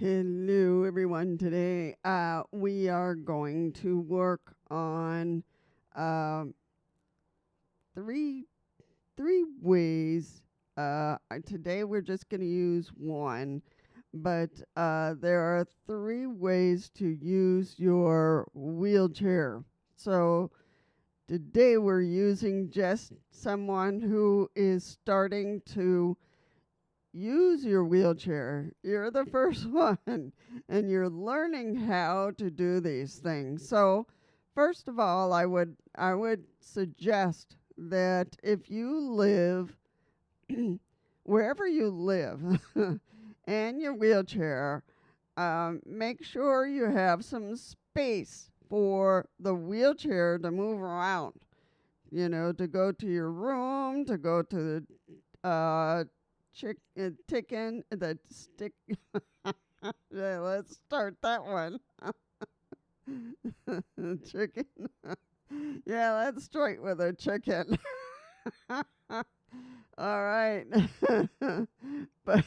Hello, everyone. Today, we are going to work on uh, three three ways. Today, we're just going to use one, but there are three ways to use your wheelchair. So today, we're using just someone who is starting to use your wheelchair. You're the first one, and you're learning how to do these things. So, first of all, I would suggest that if you live wherever you live and your wheelchair, make sure you have some space for the wheelchair to move around. You know, to go to your room, to go to the chicken, the stick. Yeah, let's start that one. Chicken. Yeah, let's start with a chicken. All right. But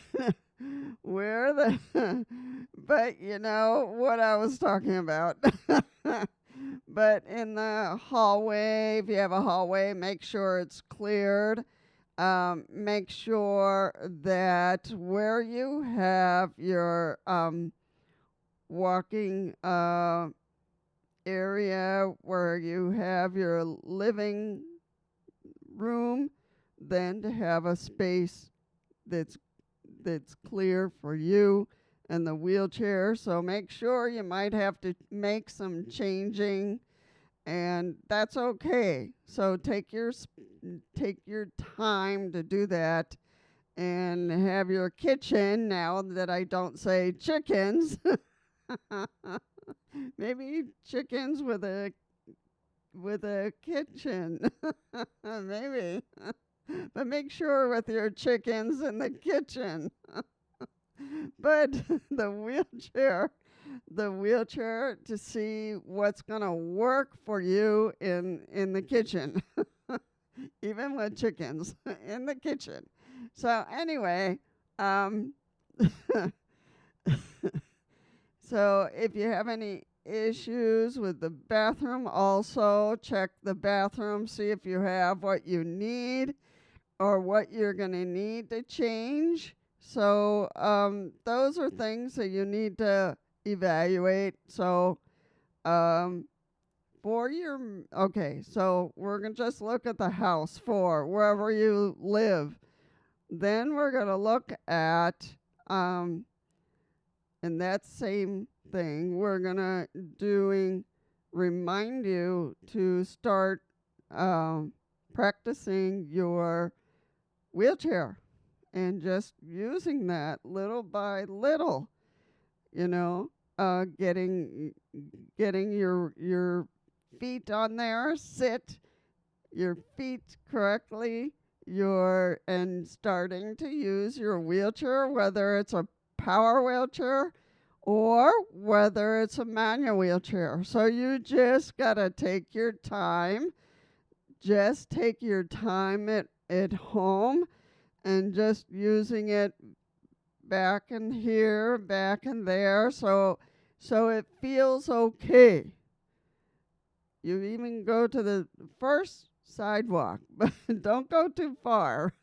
where the but you know what I was talking about. But in the hallway, if you have a hallway, make sure it's cleared. Make sure that where you have your walking area, where you have your living room, then to have a space that's clear for you and the wheelchair. So make sure you might have to make some changing, and that's okay. So take your time to do that, and have your kitchen. Now that I don't say chickens, maybe chickens with a kitchen, maybe. But make sure with your chickens in the kitchen. But the wheelchair to see what's gonna work for you in the kitchen, even with chickens in the kitchen. So anyway, um, so if you have any issues with the bathroom, also check the bathroom, see if you have what you need or what you're going to need to change. So those are things that you need to evaluate. So okay, so we're going to just look at the house for wherever you live. Then we're going to look at, in that same thing, we're going to remind you to start practicing your wheelchair and just using that little by little, you know, getting your feet on there, sit your feet correctly, and starting to use your wheelchair, whether it's a power wheelchair or whether it's a manual wheelchair. So you just gotta take your time. Just take your time at home and just using it back and here, back and there, so it feels okay. You even go to the first sidewalk, but don't go too far.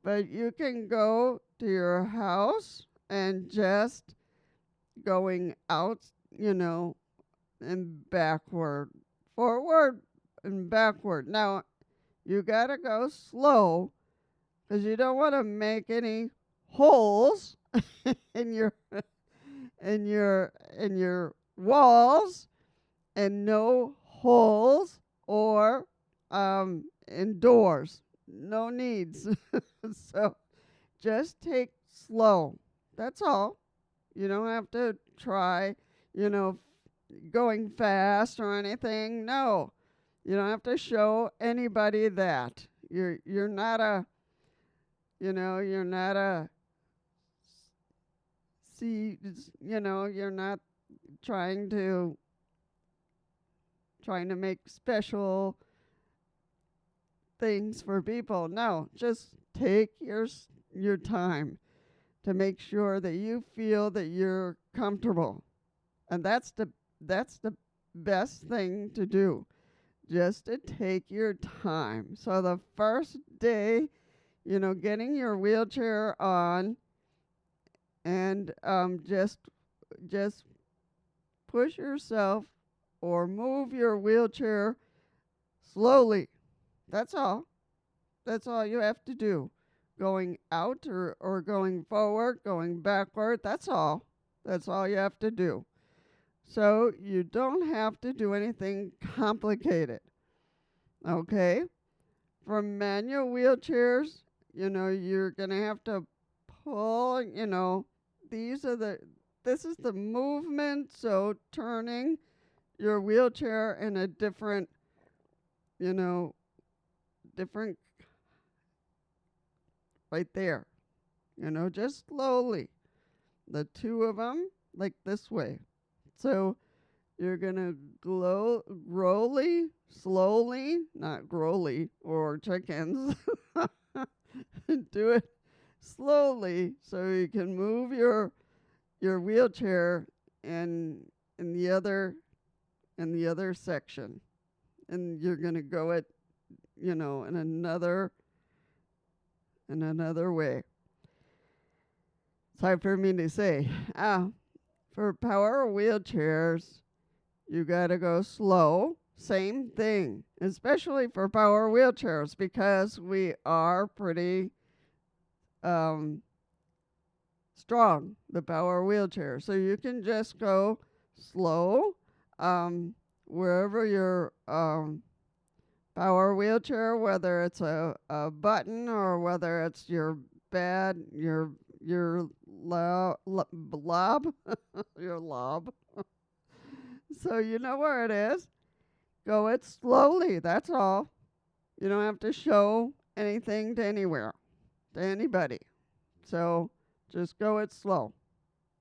But you can go to your house and just going out, you know, and backward, forward and backward. Now, you gotta go slow because you don't want to make any holes in your in your walls, and no holes or in doors. No needs. So just take slow. That's all. You don't have to try, you know, going fast or anything. No. You don't have to show anybody that. You're not a, you're not a you're not trying to make special things for people. No, just take your time to make sure that you feel that you're comfortable. And that's the best thing to do. Just to take your time. So the first day, getting your wheelchair on and just push yourself or move your wheelchair slowly. That's all. That's all you have to do. Going out or going forward, going backward, that's all. That's all you have to do. So you don't have to do anything complicated. Okay? For manual wheelchairs, you're going to have to pull, this is the movement, so turning your wheelchair in a different, different right there. Just slowly. The two of them, like this way. So you're going to slowly, not growly or chickens. Do it slowly so you can move your wheelchair in the other section. And you're going to go it, in another way. It's hard for me to say. For power wheelchairs, you got to go slow. Same thing, especially for power wheelchairs, because we are pretty strong, the power wheelchair. So you can just go slow wherever your power wheelchair, whether it's a button or whether it's your lob, your lob. So you know where it is. Go it slowly, that's all. You don't have to show anything to anybody. So just go it slow.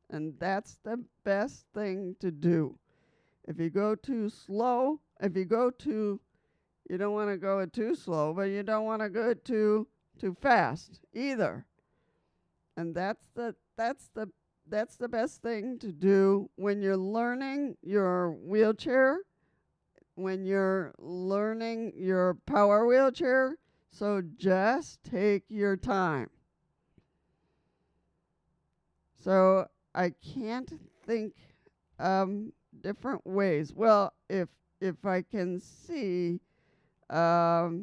And that's the best thing to do. If you go too slow, you don't want to go it too slow, but you don't want to go it too fast either. And that's the best thing to do when you're learning your wheelchair, when you're learning your power wheelchair. So just take your time. So I can't think different ways. Well, if I can see, no,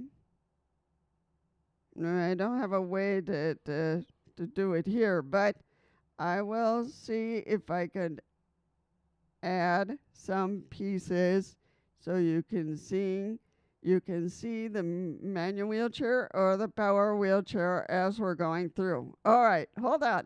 I don't have a way to do it here, but I will see if I could add some pieces so you can see the manual wheelchair or the power wheelchair as we're going through. All right, hold on.